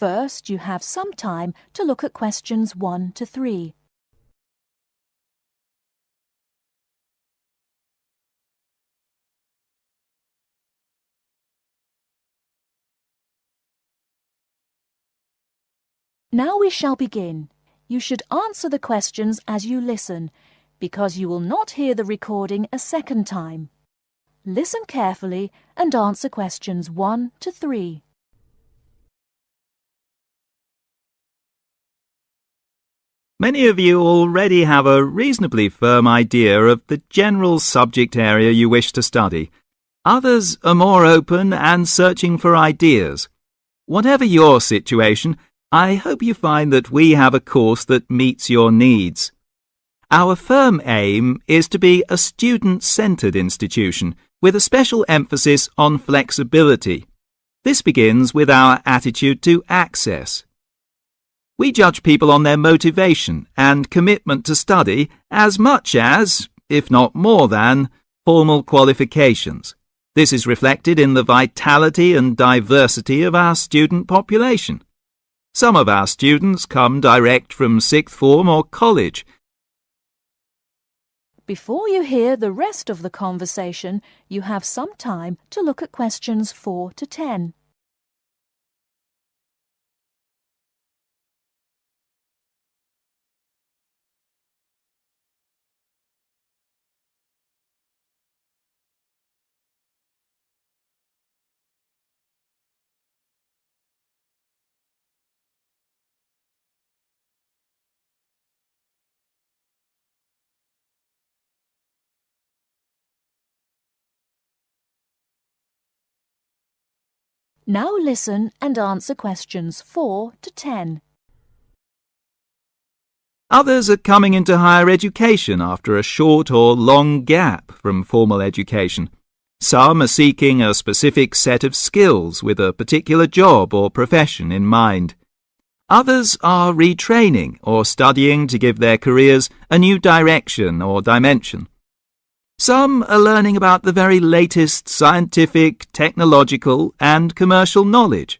First, you have some time to look at questions 1 to 3. Now we shall begin. You should answer the questions as you listen, because you will not hear the recording a second time. Listen carefully and answer questions 1 to 3. Many of you already have a reasonably firm idea of the general subject area you wish to study. Others are more open and searching for ideas. Whatever your situation, I hope you find that we have a course that meets your needs. Our firm aim is to be a student-centred institution with a special emphasis on flexibility. This begins with our attitude to access. We judge people on their motivation and commitment to study as much as, if not more than, formal qualifications. This is reflected in the vitality and diversity of our student population. Some of our students come direct from sixth form or college. Before you hear the rest of the conversation, you have some time to look at questions 4 to 10. Now listen and answer questions 4 to 10. Others are coming into higher education after a short or long gap from formal education. Some are seeking a specific set of skills with a particular job or profession in mind. Others are retraining or studying to give their careers a new direction or dimension. Some are learning about the very latest scientific, technological and commercial knowledge.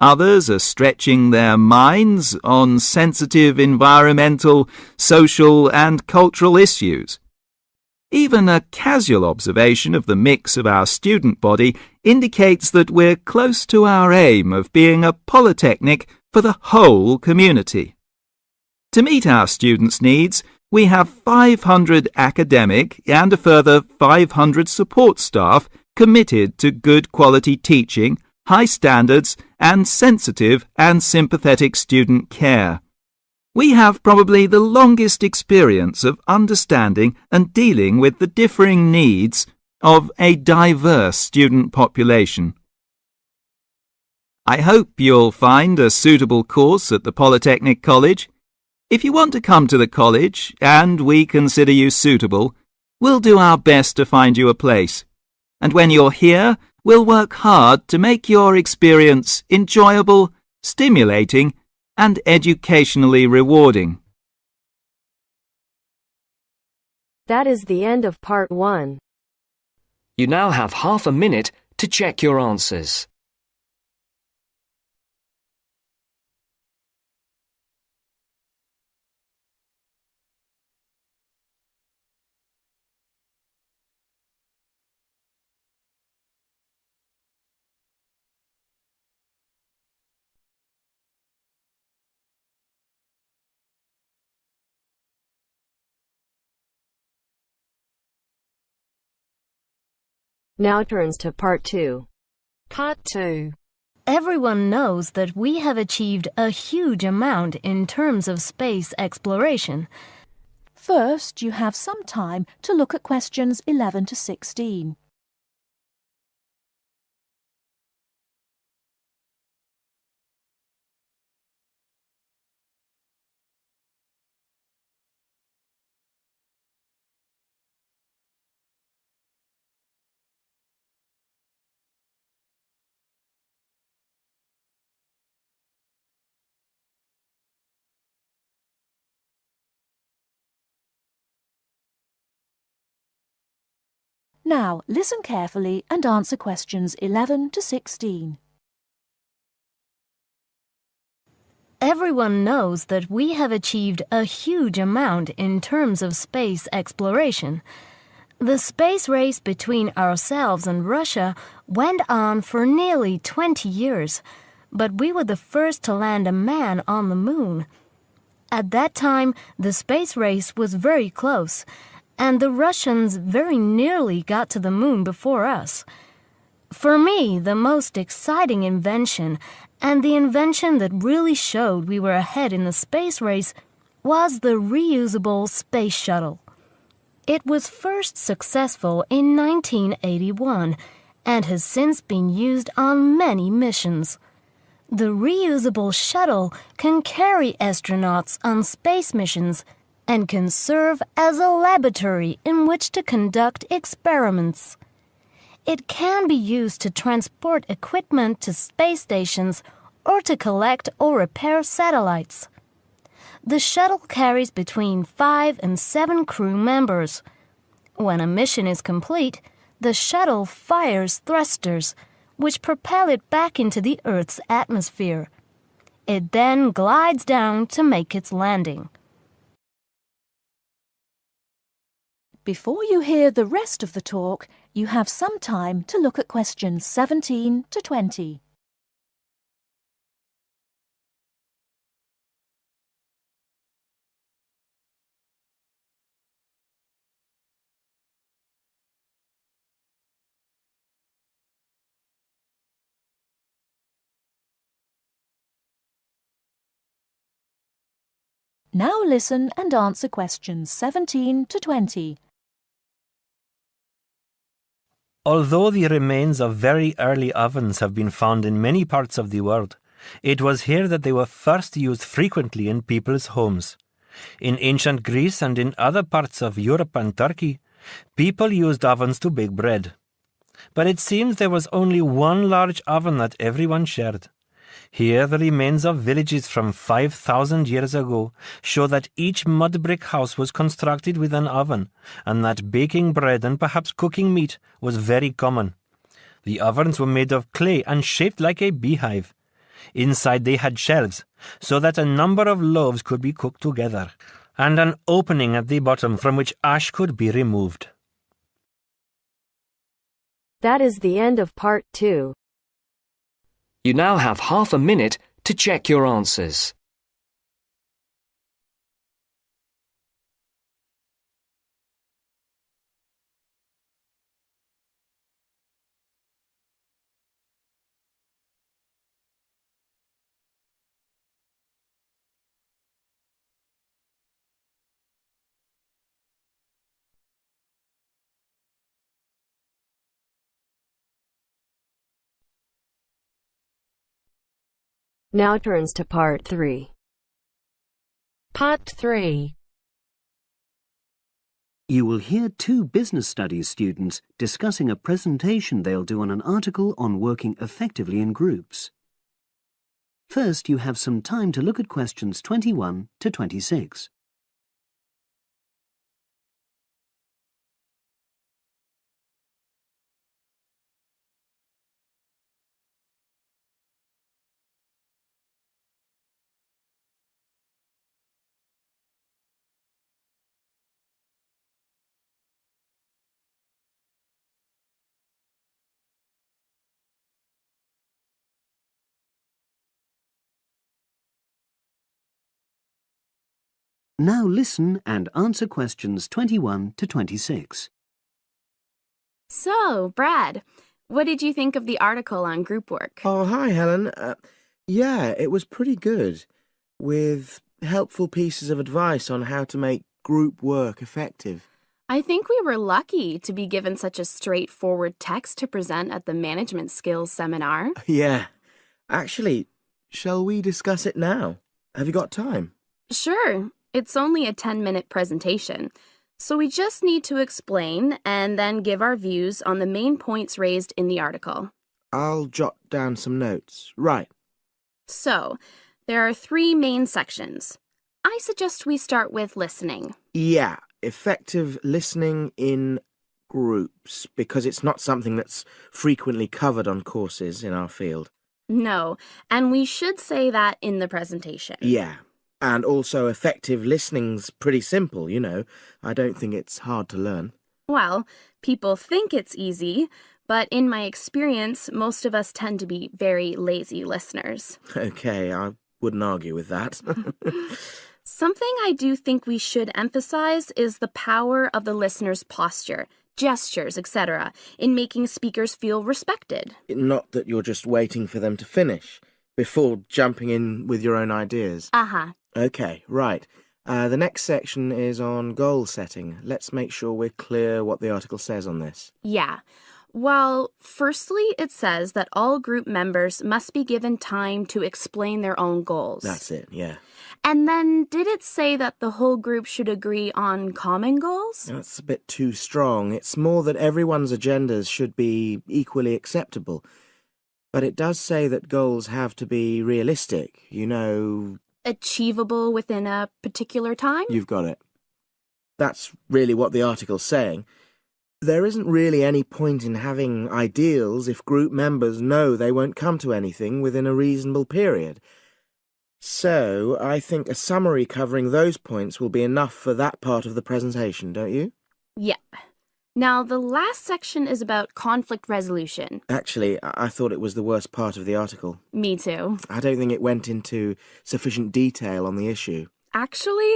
Others are stretching their minds on sensitive environmental, social and cultural issues. Even a casual observation of the mix of our student body indicates that we're close to our aim of being a polytechnic for the whole community. To meet our students' needs, we have 500 academic and a further 500 support staff committed to good quality teaching, high standards, and sensitive and sympathetic student care. We have probably the longest experience of understanding and dealing with the differing needs of a diverse student population. I hope you'll find a suitable course at the Polytechnic College. If you want to come to the college and we consider you suitable, we'll do our best to find you a place. And when you're here, we'll work hard to make your experience enjoyable, stimulating, and educationally rewarding. That is the end of part 1. You now have half a minute to check your answers. Now turns to part 2. Part 2. Everyone knows that we have achieved a huge amount in terms of space exploration. First, you have some time to look at questions 11 to 16. Now, listen carefully and answer questions 11 to 16. Everyone knows that we have achieved a huge amount in terms of space exploration. The space race between ourselves and Russia went on for nearly 20 years, but we were the first to land a man on the moon. At that time, the space race was very close, and the Russians very nearly got to the moon before us. For me, the most exciting invention, and the invention that really showed we were ahead in the space race, was the reusable space shuttle. It was first successful in 1981 and has since been used on many missions. The reusable shuttle can carry astronauts on space missions and can serve as a laboratory in which to conduct experiments. It can be used to transport equipment to space stations or to collect or repair satellites. The shuttle carries between 5 and 7 crew members. When a mission is complete, the shuttle fires thrusters, which propel it back into the Earth's atmosphere. It then glides down to make its landing. Before you hear the rest of the talk, you have some time to look at questions 17 to 20. Now listen and answer questions 17 to 20. Although the remains of very early ovens have been found in many parts of the world, it was here that they were first used frequently in people's homes. In ancient Greece and in other parts of Europe and Turkey, people used ovens to bake bread. But it seems there was only one large oven that everyone shared. Here, the remains of villages from 5,000 years ago show that each mud brick house was constructed with an oven, and that baking bread and perhaps cooking meat was very common. The ovens were made of clay and shaped like a beehive. Inside they had shelves, so that a number of loaves could be cooked together, and an opening at the bottom from which ash could be removed. That is the end of part 2. You now have half a minute to check your answers. Now turns to part 3. Part 3. You will hear 2 business studies students discussing a presentation they'll do on an article on working effectively in groups. First, you have some time to look at questions 21 to 26. Now listen and answer questions 21 to 26. So, Brad, what did you think of the article on group work? Oh, hi, Helen. Yeah, it was pretty good, with helpful pieces of advice on how to make group work effective. I think we were lucky to be given such a straightforward text to present at the management skills seminar. Yeah. Actually, shall we discuss it now? Have you got time? Sure. It's only a 10-minute presentation, so we just need to explain and then give our views on the main points raised in the article. I'll jot down some notes. Right. So, there are 3 main sections. I suggest we start with listening. Yeah, effective listening in groups because it's not something that's frequently covered on courses in our field. No, and we should say that in the presentation. Yeah, and also effective listening's pretty simple, you know. I don't think it's hard to learn. Well, people think it's easy, but in my experience, most of us tend to be very lazy listeners. Okay, I wouldn't argue with that. Something I do think we should emphasize is the power of the listener's posture, gestures, etc., in making speakers feel respected. Not that you're just waiting for them to finish before jumping in with your own ideas. Uh-huh. Okay, right. The next section is on goal setting. Let's make sure we're clear what the article says on this. Yeah. Well, firstly, it says that all group members must be given time to explain their own goals. That's it, yeah. And then, did it say that the whole group should agree on common goals? That's a bit too strong. It's more that everyone's agendas should be equally acceptable. But it does say that goals have to be realistic, you know. Achievable within a particular time? You've got it. That's really what the article's saying. There isn't really any point in having ideals if group members know they won't come to anything within a reasonable period. So, I think a summary covering those points will be enough for that part of the presentation, don't you? Yep. Now, the last section is about conflict resolution. Actually, I thought it was the worst part of the article. Me too. I don't think it went into sufficient detail on the issue. Actually,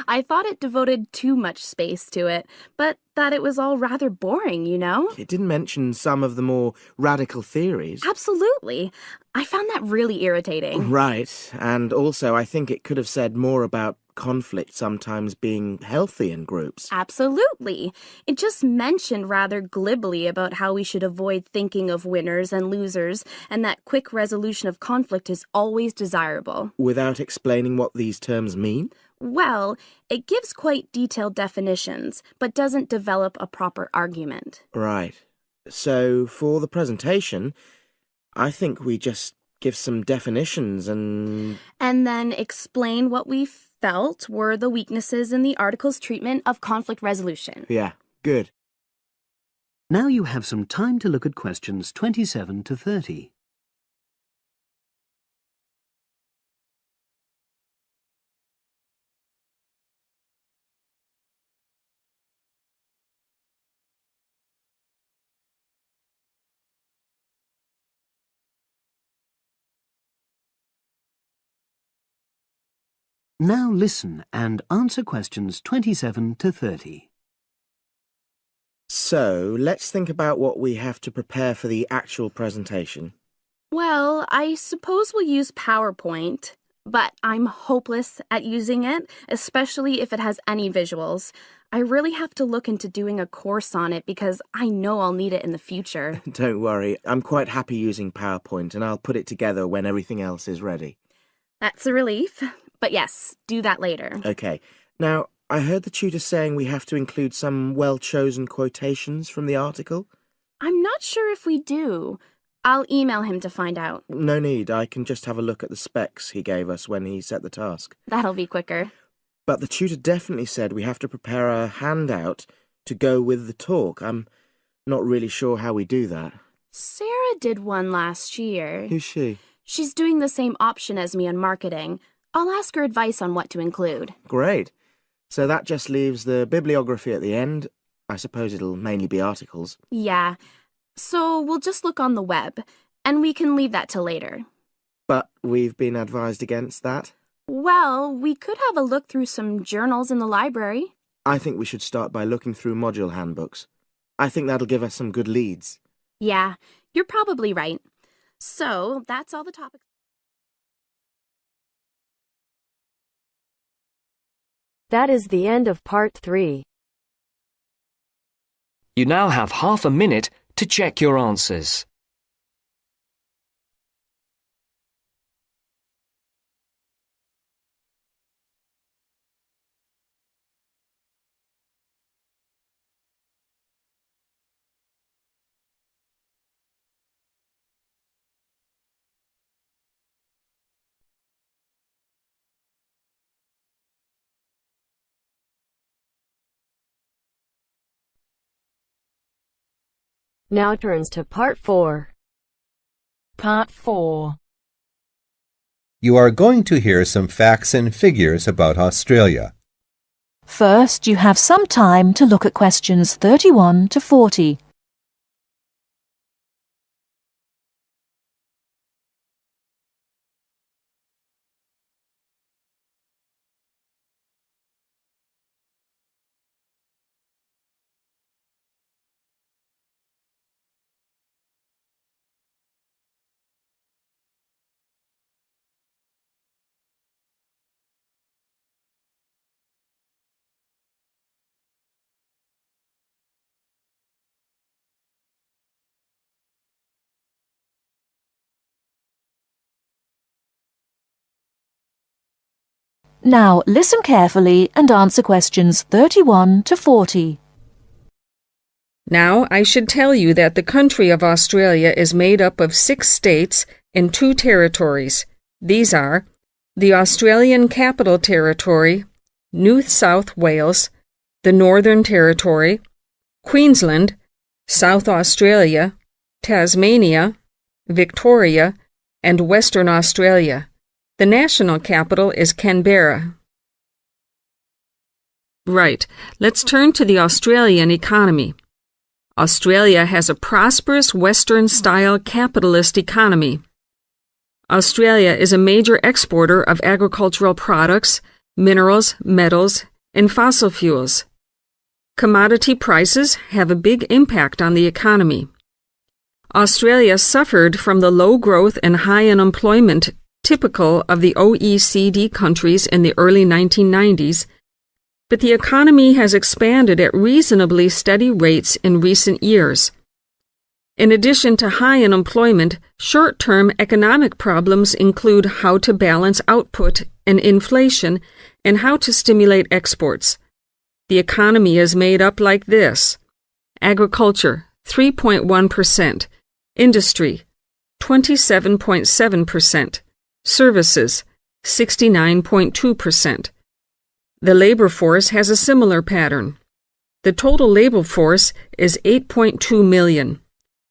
I thought it devoted too much space to it, but that it was all rather boring, you know? It didn't mention some of the more radical theories. Absolutely. I found that really irritating. Right, and also I think it could have said more about conflict sometimes being healthy in groups. Absolutely. It just mentioned rather glibly about how we should avoid thinking of winners and losers, and that quick resolution of conflict is always desirable. Without explaining what these terms mean? Well, it gives quite detailed definitions, but doesn't develop a proper argument. Right. So, for the presentation, I think we just give some definitions and then explain what we felt were the weaknesses in the article's treatment of conflict resolution. Yeah, good. Now you have some time to look at questions 27 to 30. Now listen and answer questions 27 to 30. So, let's think about what we have to prepare for the actual presentation. Well, I suppose we'll use PowerPoint, but I'm hopeless at using it, especially if it has any visuals. I really have to look into doing a course on it because I know I'll need it in the future. Don't worry, I'm quite happy using PowerPoint and I'll put it together when everything else is ready. That's a relief. But yes, do that later. Okay. Now, I heard the tutor saying we have to include some well-chosen quotations from the article. I'm not sure if we do. I'll email him to find out. No need, I can just have a look at the specs he gave us when he set the task. That'll be quicker. But the tutor definitely said we have to prepare a handout to go with the talk. I'm not really sure how we do that. Sarah did one last year. Who's she? She's doing the same option as me on marketing. I'll ask her advice on what to include. Great. So that just leaves the bibliography at the end. I suppose it'll mainly be articles. Yeah. So we'll just look on the web, and we can leave that till later. But we've been advised against that? Well, we could have a look through some journals in the library. I think we should start by looking through module handbooks. I think that'll give us some good leads. Yeah, you're probably right. So that's all the topics. That is the end of part 3. You now have half a minute to check your answers. Now turns to Part 4. Part 4. You are going to hear some facts and figures about Australia. First, you have some time to look at questions 31 to 40. Now, listen carefully and answer questions 31 to 40. Now, I should tell you that the country of Australia is made up of 6 states and 2 territories. These are the Australian Capital Territory, New South Wales, the Northern Territory, Queensland, South Australia, Tasmania, Victoria, and Western Australia. The national capital is Canberra. Right, let's turn to the Australian economy. Australia has a prosperous Western-style capitalist economy. Australia is a major exporter of agricultural products, minerals, metals, and fossil fuels. Commodity prices have a big impact on the economy. Australia suffered from the low growth and high unemployment typical of the OECD countries in the early 1990s, but the economy has expanded at reasonably steady rates in recent years. In addition to high unemployment, short-term economic problems include how to balance output and inflation and how to stimulate exports. The economy is made up like this: agriculture, 3.1%, industry, 27.7%, services, 69.2%. The labor force has a similar pattern. The total labor force is 8.2 million.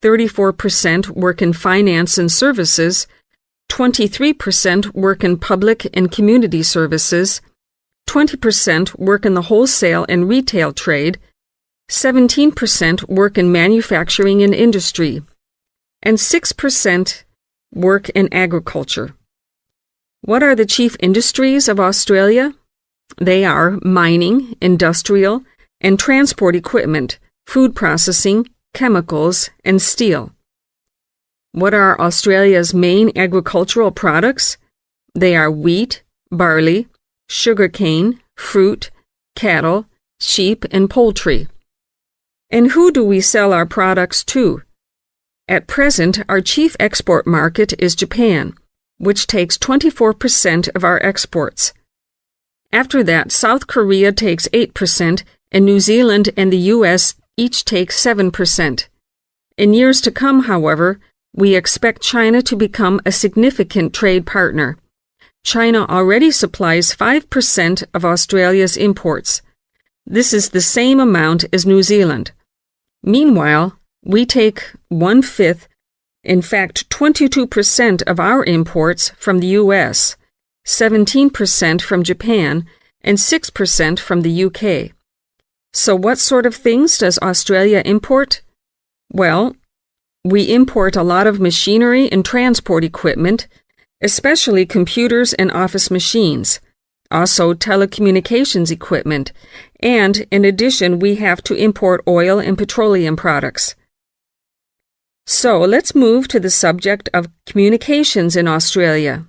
34% work in finance and services, 23% work in public and community services, 20% work in the wholesale and retail trade, 17% work in manufacturing and industry, and 6% work in agriculture. What are the chief industries of Australia? They are mining, industrial, and transport equipment, food processing, chemicals, and steel. What are Australia's main agricultural products? They are wheat, barley, sugarcane, fruit, cattle, sheep, and poultry. And who do we sell our products to? At present, our chief export market is Japan, which takes 24% of our exports. After that, South Korea takes 8%, and New Zealand and the U.S. each take 7%. In years to come, however, we expect China to become a significant trade partner. China already supplies 5% of Australia's imports. This is the same amount as New Zealand. Meanwhile, we take 1/5, in fact 22% of our imports from the U.S., 17% from Japan, and 6% from the UK. So what sort of things does Australia import? Well, we import a lot of machinery and transport equipment, especially computers and office machines, also telecommunications equipment, and in addition we have to import oil and petroleum products. So let's move to the subject of communications in Australia.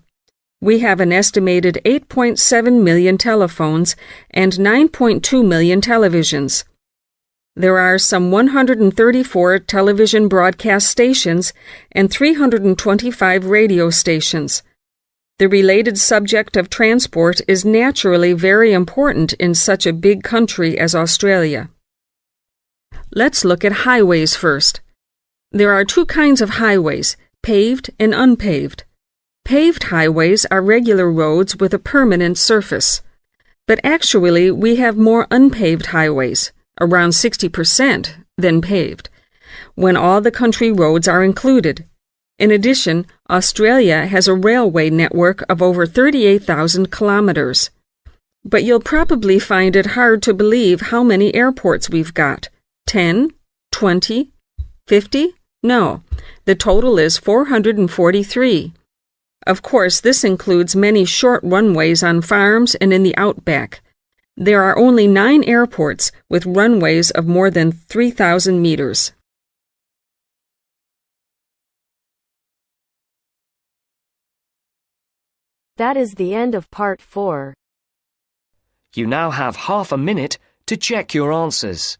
We have an estimated 8.7 million telephones and 9.2 million televisions. There are some 134 television broadcast stations and 325 radio stations. The related subject of transport is naturally very important in such a big country as Australia. Let's look at highways first. There are 2 kinds of highways, paved and unpaved. Paved highways are regular roads with a permanent surface. But actually, we have more unpaved highways, around 60%, than paved. when all the country roads are included. In addition, Australia has a railway network of over 38,000 kilometers. But you'll probably find it hard to believe how many airports we've got. 10? 20? 50? No, the total is 443. Of course, this includes many short runways on farms and in the outback. There are only 9 airports with runways of more than 3,000 meters. That is the end of part 4. You now have half a minute to check your answers.